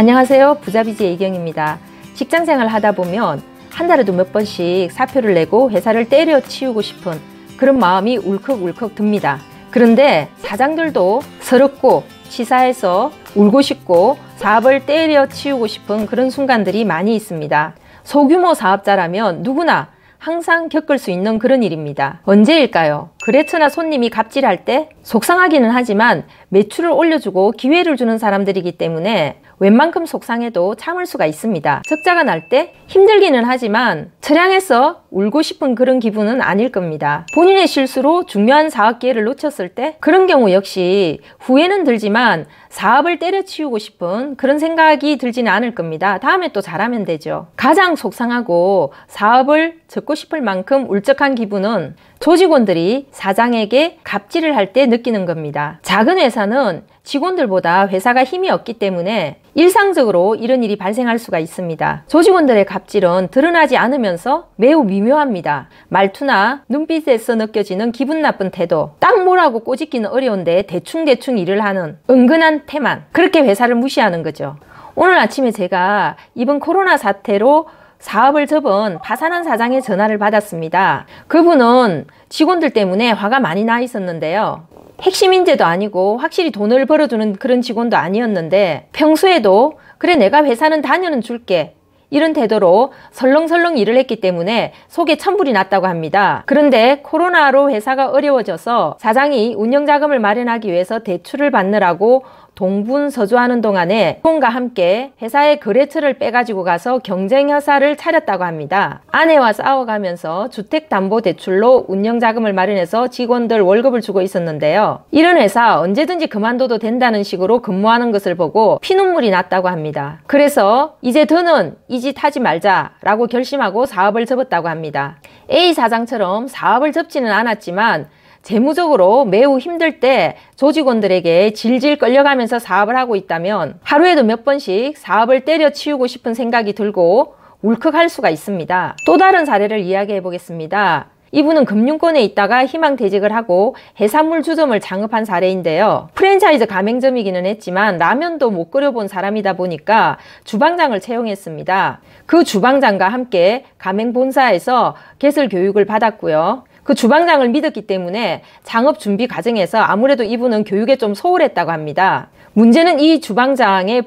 안녕하세요. 부자비지의 이경입니다. 직장생활 하다 보면 한 달에도 몇 번씩 사표를 내고 회사를 때려치우고 싶은 그런 마음이 울컥울컥 듭니다. 그런데 사장들도 서럽고 치사해서 울고 싶고 사업을 때려치우고 싶은 그런 순간들이 많이 있습니다. 소규모 사업자라면 누구나 항상 겪을 수 있는 그런 일입니다. 언제일까요? 거래처나 손님이 갑질할 때 속상하기는 하지만 매출을 올려주고 기회를 주는 사람들이기 때문에 웬만큼 속상해도 참을 수가 있습니다. 적자가 날 때 힘들기는 하지만 처량해서 울고 싶은 그런 기분은 아닐 겁니다. 본인의 실수로 중요한 사업 기회를 놓쳤을 때 그런 경우 역시 후회는 들지만 사업을 때려치우고 싶은 그런 생각이 들지는 않을 겁니다. 다음에 또 잘하면 되죠. 가장 속상하고 사업을 접고 싶을 만큼 울적한 기분은 조직원들이 사장에게 갑질을 할 때 느끼는 겁니다. 작은 회사는 직원들보다 회사가 힘이 없기 때문에 일상적으로 이런 일이 발생할 수가 있습니다. 조직원들의 갑질은 드러나지 않으면서 매우 미묘합니다. 말투나 눈빛에서 느껴지는 기분 나쁜 태도, 딱 뭐라고 꼬집기는 어려운데 대충대충 일을 하는 은근한 태만, 그렇게 회사를 무시하는 거죠. 오늘 아침에 제가 이번 코로나 사태로 사업을 접은 파산한 사장의 전화를 받았습니다. 그분은 직원들 때문에 화가 많이 나 있었는데요. 핵심 인재도 아니고 확실히 돈을 벌어주는 그런 직원도 아니었는데 평소에도 그래 내가 회사는 다녀는 줄게 이런 태도로 설렁설렁 일을 했기 때문에 속에 천불이 났다고 합니다. 그런데 코로나로 회사가 어려워져서 사장이 운영자금을 마련하기 위해서 대출을 받느라고 동분서주하는 동안에 직원과 함께 회사의 거래처를 빼가지고 가서 경쟁회사를 차렸다고 합니다. 아내와 싸워가면서 주택담보대출로 운영자금을 마련해서 직원들 월급을 주고 있었는데요. 이런 회사 언제든지 그만둬도 된다는 식으로 근무하는 것을 보고 피눈물이 났다고 합니다. 그래서 이제 더는 이 짓 하지 말자 라고 결심하고 사업을 접었다고 합니다. A 사장처럼 사업을 접지는 않았지만 재무적으로 매우 힘들 때 조직원들에게 질질 끌려가면서 사업을 하고 있다면 하루에도 몇 번씩 사업을 때려치우고 싶은 생각이 들고 울컥할 수가 있습니다. 또 다른 사례를 이야기해 보겠습니다. 이분은 금융권에 있다가 희망퇴직을 하고 해산물 주점을 창업한 사례인데요. 프랜차이즈 가맹점이기는 했지만 라면도 못 끓여본 사람이다 보니까 주방장을 채용했습니다. 그 주방장과 함께 가맹본사에서 개설 교육을 받았고요. 그 주방장을 믿었기 때문에 창업 준비 과정에서 아무래도 이분은 교육에 좀 소홀했다고 합니다. 문제는 이 주방장의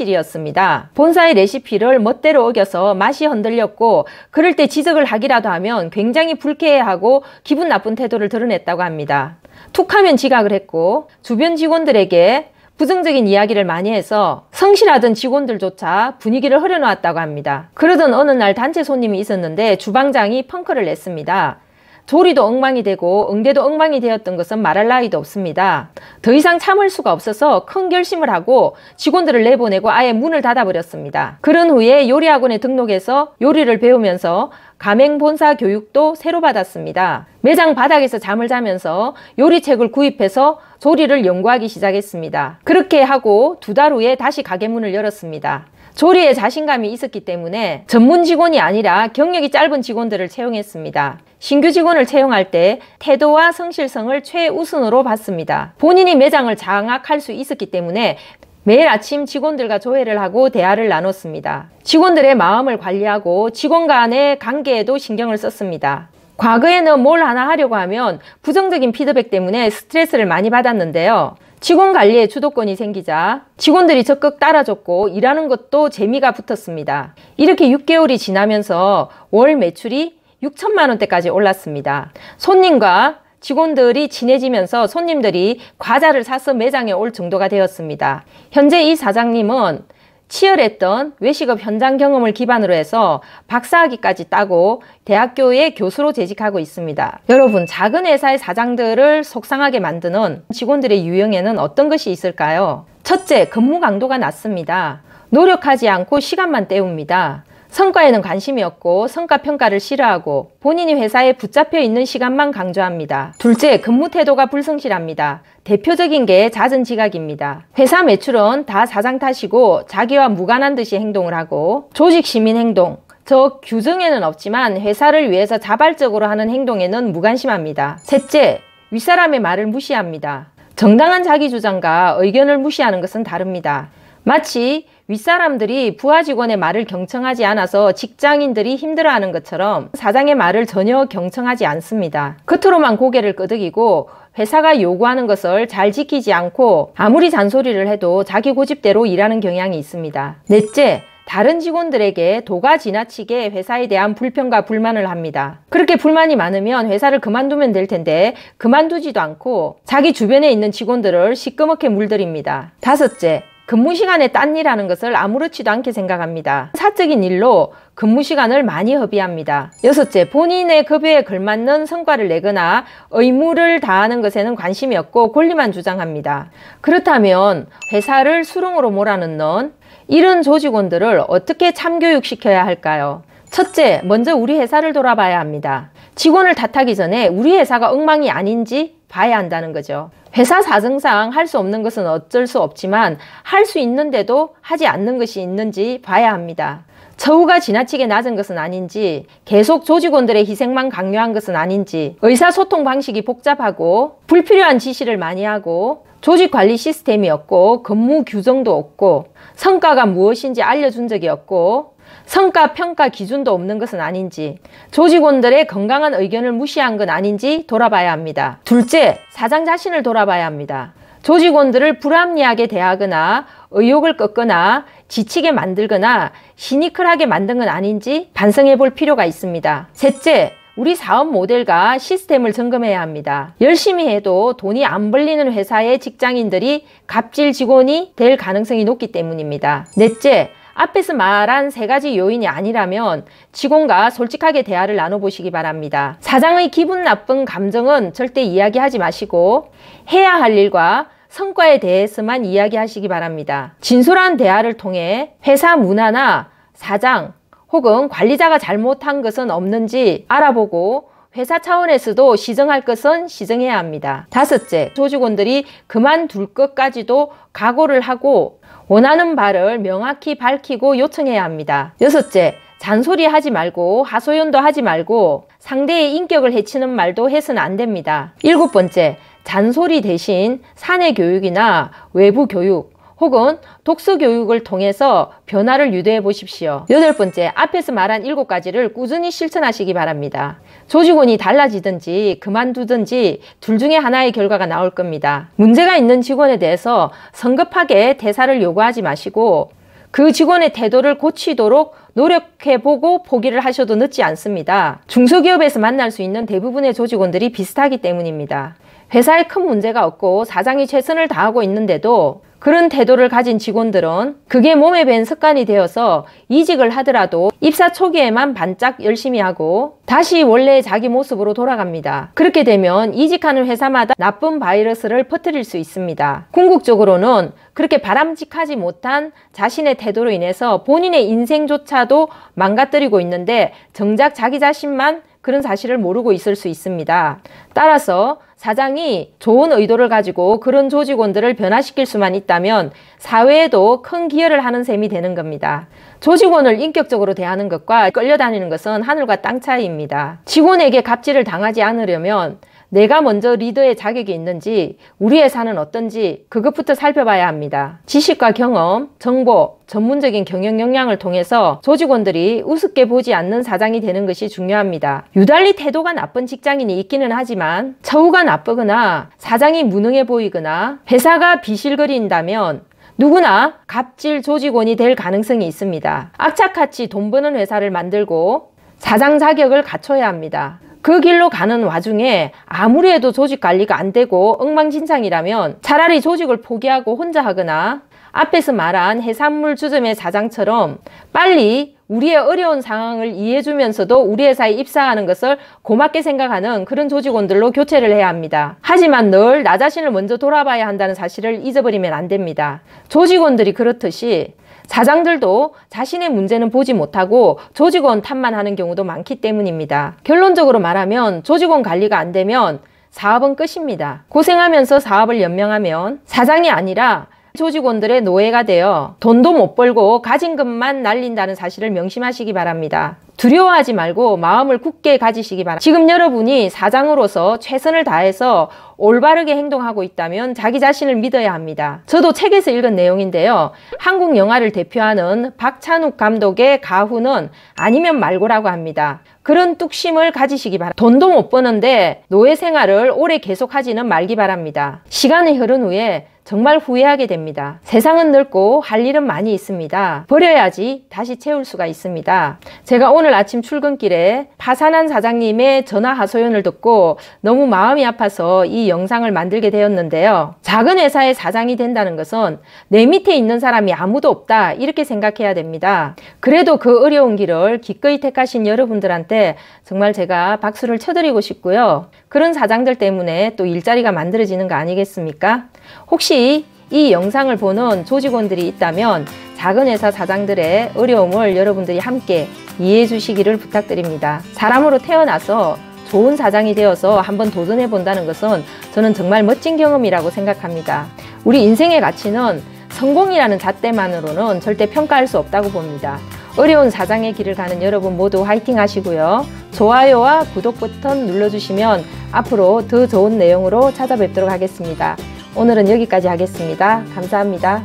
불성실이었습니다. 본사의 레시피를 멋대로 어겨서 맛이 흔들렸고 그럴 때 지적을 하기라도 하면 굉장히 불쾌해하고 기분 나쁜 태도를 드러냈다고 합니다. 툭하면 지각을 했고 주변 직원들에게 부정적인 이야기를 많이 해서 성실하던 직원들조차 분위기를 흐려놓았다고 합니다. 그러던 어느 날 단체 손님이 있었는데 주방장이 펑크를 냈습니다. 조리도 엉망이 되고 응대도 엉망이 되었던 것은 말할 나위도 없습니다. 더 이상 참을 수가 없어서 큰 결심을 하고 직원들을 내보내고 아예 문을 닫아버렸습니다. 그런 후에 요리학원에 등록해서 요리를 배우면서 가맹본사 교육도 새로 받았습니다. 매장 바닥에서 잠을 자면서 요리책을 구입해서 조리를 연구하기 시작했습니다. 그렇게 하고 2달 후에 다시 가게 문을 열었습니다. 조리에 자신감이 있었기 때문에 전문 직원이 아니라 경력이 짧은 직원들을 채용했습니다. 신규 직원을 채용할 때 태도와 성실성을 최우선으로 봤습니다. 본인이 매장을 장악할 수 있었기 때문에 매일 아침 직원들과 조회를 하고 대화를 나눴습니다. 직원들의 마음을 관리하고 직원 간의 관계에도 신경을 썼습니다. 과거에는 뭘 하나 하려고 하면 부정적인 피드백 때문에 스트레스를 많이 받았는데요. 직원 관리에 주도권이 생기자 직원들이 적극 따라줬고 일하는 것도 재미가 붙었습니다. 이렇게 6개월이 지나면서 월 매출이 6천만 원대까지 올랐습니다. 손님과 직원들이 친해지면서 손님들이 과자를 사서 매장에 올 정도가 되었습니다. 현재 이 사장님은 치열했던 외식업 현장 경험을 기반으로 해서 박사학위까지 따고 대학교의 교수로 재직하고 있습니다. 여러분, 작은 회사의 사장들을 속상하게 만드는 직원들의 유형에는 어떤 것이 있을까요? 첫째, 근무 강도가 낮습니다. 노력하지 않고 시간만 때웁니다. 성과에는 관심이 없고 성과평가를 싫어하고 본인이 회사에 붙잡혀 있는 시간만 강조합니다. 둘째, 근무 태도가 불성실합니다. 대표적인 게 잦은 지각입니다. 회사 매출은 다 사장 탓이고 자기와 무관한 듯이 행동을 하고 조직 시민 행동, 저 규정에는 없지만 회사를 위해서 자발적으로 하는 행동에는 무관심합니다. 셋째, 윗사람의 말을 무시합니다. 정당한 자기 주장과 의견을 무시하는 것은 다릅니다. 마치 윗사람들이 부하 직원의 말을 경청하지 않아서 직장인들이 힘들어하는 것처럼 사장의 말을 전혀 경청하지 않습니다. 겉으로만 고개를 끄덕이고 회사가 요구하는 것을 잘 지키지 않고 아무리 잔소리를 해도 자기 고집대로 일하는 경향이 있습니다. 넷째, 다른 직원들에게 도가 지나치게 회사에 대한 불평과 불만을 합니다. 그렇게 불만이 많으면 회사를 그만두면 될 텐데 그만두지도 않고 자기 주변에 있는 직원들을 시꺼멓게 물들입니다. 다섯째, 근무 시간에 딴 일하는 것을 아무렇지도 않게 생각합니다. 사적인 일로 근무 시간을 많이 허비합니다. 여섯째, 본인의 급여에 걸맞는 성과를 내거나 의무를 다하는 것에는 관심이 없고 권리만 주장합니다. 그렇다면 회사를 수렁으로 몰아넣는 이런 조직원들을 어떻게 참교육시켜야 할까요? 첫째, 먼저 우리 회사를 돌아봐야 합니다. 직원을 탓하기 전에 우리 회사가 엉망이 아닌지 봐야 한다는 거죠. 회사 사정상 할 수 없는 것은 어쩔 수 없지만 할 수 있는데도 하지 않는 것이 있는지 봐야 합니다. 처우가 지나치게 낮은 것은 아닌지, 계속 조직원들의 희생만 강요한 것은 아닌지, 의사소통 방식이 복잡하고 불필요한 지시를 많이 하고 조직 관리 시스템이 없고 근무 규정도 없고 성과가 무엇인지 알려준 적이 없고 성과 평가 기준도 없는 것은 아닌지, 조직원들의 건강한 의견을 무시한 건 아닌지 돌아봐야 합니다. 둘째, 사장 자신을 돌아봐야 합니다. 조직원들을 불합리하게 대하거나 의욕을 꺾거나 지치게 만들거나 시니컬하게 만든 건 아닌지 반성해 볼 필요가 있습니다. 셋째, 우리 사업 모델과 시스템을 점검해야 합니다. 열심히 해도 돈이 안 벌리는 회사의 직장인들이 갑질 직원이 될 가능성이 높기 때문입니다. 넷째, 앞에서 말한 세 가지 요인이 아니라면 직원과 솔직하게 대화를 나눠보시기 바랍니다. 사장의 기분 나쁜 감정은 절대 이야기하지 마시고 해야 할 일과 성과에 대해서만 이야기하시기 바랍니다. 진솔한 대화를 통해 회사 문화나 사장 혹은 관리자가 잘못한 것은 없는지 알아보고 회사 차원에서도 시정할 것은 시정해야 합니다. 다섯째, 조직원들이 그만둘 것까지도 각오를 하고 원하는 바를 명확히 밝히고 요청해야 합니다. 여섯째, 잔소리 하지 말고 하소연도 하지 말고 상대의 인격을 해치는 말도 해서는 안 됩니다. 일곱 번째, 잔소리 대신 사내 교육이나 외부 교육 혹은 독서 교육을 통해서 변화를 유도해 보십시오. 여덟 번째, 앞에서 말한 7가지를 꾸준히 실천하시기 바랍니다. 조직원이 달라지든지 그만두든지 둘 중에 하나의 결과가 나올 겁니다. 문제가 있는 직원에 대해서 성급하게 퇴사를 요구하지 마시고 그 직원의 태도를 고치도록 노력해보고 포기를 하셔도 늦지 않습니다. 중소기업에서 만날 수 있는 대부분의 조직원들이 비슷하기 때문입니다. 회사에 큰 문제가 없고 사장이 최선을 다하고 있는데도 그런 태도를 가진 직원들은 그게 몸에 밴 습관이 되어서 이직을 하더라도 입사 초기에만 반짝 열심히 하고 다시 원래 자기 모습으로 돌아갑니다. 그렇게 되면 이직하는 회사마다 나쁜 바이러스를 퍼뜨릴 수 있습니다. 궁극적으로는 그렇게 바람직하지 못한 자신의 태도로 인해서 본인의 인생조차도 망가뜨리고 있는데 정작 자기 자신만 그런 사실을 모르고 있을 수 있습니다. 따라서 사장이 좋은 의도를 가지고 그런 조직원들을 변화시킬 수만 있다면 사회에도 큰 기여를 하는 셈이 되는 겁니다. 조직원을 인격적으로 대하는 것과 끌려다니는 것은 하늘과 땅 차이입니다. 직원에게 갑질을 당하지 않으려면 내가 먼저 리더의 자격이 있는지, 우리 회사는 어떤지 그것부터 살펴봐야 합니다. 지식과 경험, 정보, 전문적인 경영 역량을 통해서 조직원들이 우습게 보지 않는 사장이 되는 것이 중요합니다. 유달리 태도가 나쁜 직장인이 있기는 하지만 처우가 나쁘거나 사장이 무능해 보이거나 회사가 비실거린다면 누구나 갑질 조직원이 될 가능성이 있습니다. 악착같이 돈 버는 회사를 만들고 사장 자격을 갖춰야 합니다. 그 길로 가는 와중에 아무리 해도 조직 관리가 안 되고 엉망진창이라면 차라리 조직을 포기하고 혼자 하거나 앞에서 말한 해산물 주점의 사장처럼 빨리 우리의 어려운 상황을 이해해주면서도 우리 회사에 입사하는 것을 고맙게 생각하는 그런 조직원들로 교체를 해야 합니다. 하지만 늘 나 자신을 먼저 돌아봐야 한다는 사실을 잊어버리면 안 됩니다. 조직원들이 그렇듯이 사장들도 자신의 문제는 보지 못하고 조직원 탓만 하는 경우도 많기 때문입니다. 결론적으로 말하면 조직원 관리가 안 되면 사업은 끝입니다. 고생하면서 사업을 연명하면 사장이 아니라 조직원들의 노예가 되어 돈도 못 벌고 가진 것만 날린다는 사실을 명심하시기 바랍니다. 두려워하지 말고 마음을 굳게 가지시기 바랍니다. 지금 여러분이 사장으로서 최선을 다해서 올바르게 행동하고 있다면 자기 자신을 믿어야 합니다. 저도 책에서 읽은 내용인데요. 한국 영화를 대표하는 박찬욱 감독의 가훈은 아니면 말고라고 합니다. 그런 뚝심을 가지시기 바랍니다. 돈도 못 버는데 노예 생활을 오래 계속하지는 말기 바랍니다. 시간이 흐른 후에 정말 후회하게 됩니다. 세상은 넓고 할 일은 많이 있습니다. 버려야지 다시 채울 수가 있습니다. 제가 오늘 아침 출근길에 파산한 사장님의 전화 하소연을 듣고 너무 마음이 아파서 이 영상을 만들게 되었는데요. 작은 회사의 사장이 된다는 것은 내 밑에 있는 사람이 아무도 없다, 이렇게 생각해야 됩니다. 그래도 그 어려운 길을 기꺼이 택하신 여러분들한테 정말 제가 박수를 쳐드리고 싶고요. 그런 사장들 때문에 또 일자리가 만들어지는 거 아니겠습니까? 혹시 이 영상을 보는 조직원들이 있다면 작은 회사 사장들의 어려움을 여러분들이 함께 이해해 주시기를 부탁드립니다. 사람으로 태어나서 좋은 사장이 되어서 한번 도전해 본다는 것은 저는 정말 멋진 경험이라고 생각합니다. 우리 인생의 가치는 성공이라는 잣대만으로는 절대 평가할 수 없다고 봅니다. 어려운 사장의 길을 가는 여러분 모두 화이팅 하시고요. 좋아요와 구독 버튼 눌러주시면 앞으로 더 좋은 내용으로 찾아뵙도록 하겠습니다. 오늘은 여기까지 하겠습니다. 감사합니다.